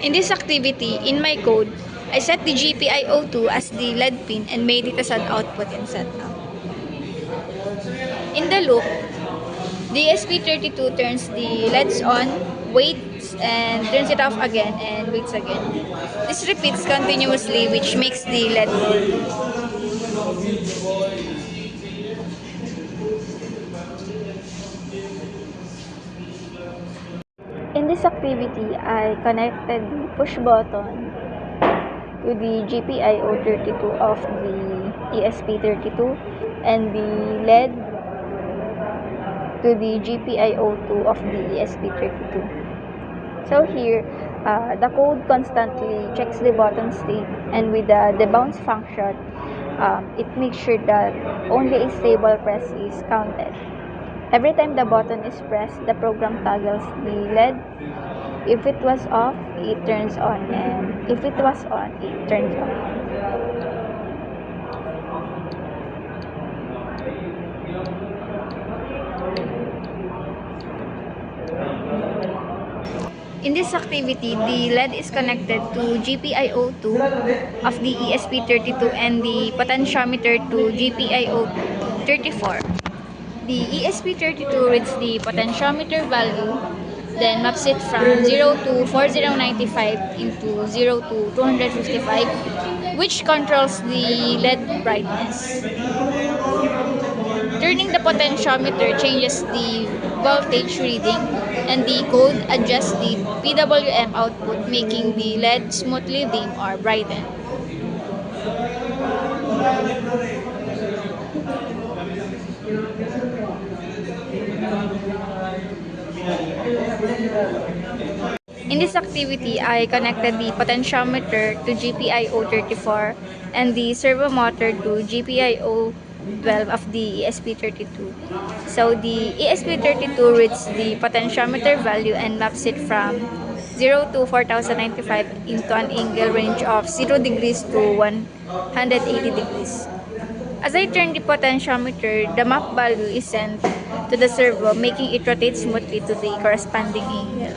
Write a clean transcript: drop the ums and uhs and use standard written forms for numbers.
In this activity, in my code, I set the GPIO2 as the LED pin and made it as an output in setup. In the loop, the ESP32 turns the LEDs on, waits, and turns it off again and waits again. This repeats continuously, which makes the LED glow. In this activity, I connected the push button to the GPIO32 of the ESP32 and the LED to the GPIO2 of the ESP32. So here, the code constantly checks the button state, and with the bounce function, it makes sure that only a stable press is counted. Every time the button is pressed, the program toggles the LED. If it was off, it turns on, and if it was on, it turns off. In this activity, the LED is connected to GPIO2 of the ESP32 and the potentiometer to GPIO34. The ESP32 reads the potentiometer value, then maps it from 0 to 4095 into 0 to 255, which controls the LED brightness. Turning the potentiometer changes the voltage reading, and the code adjusts the PWM output, making the LED smoothly dim or brighten. In this activity, I connected the potentiometer to GPIO34 and the servo motor to GPIO12 of the ESP32. So the ESP32 reads the potentiometer value and maps it from 0 to 4095 into an angle range of 0 degrees to 180 degrees. As I turn the potentiometer, the map value is sent to the servo, making it rotate smoothly to the corresponding angle.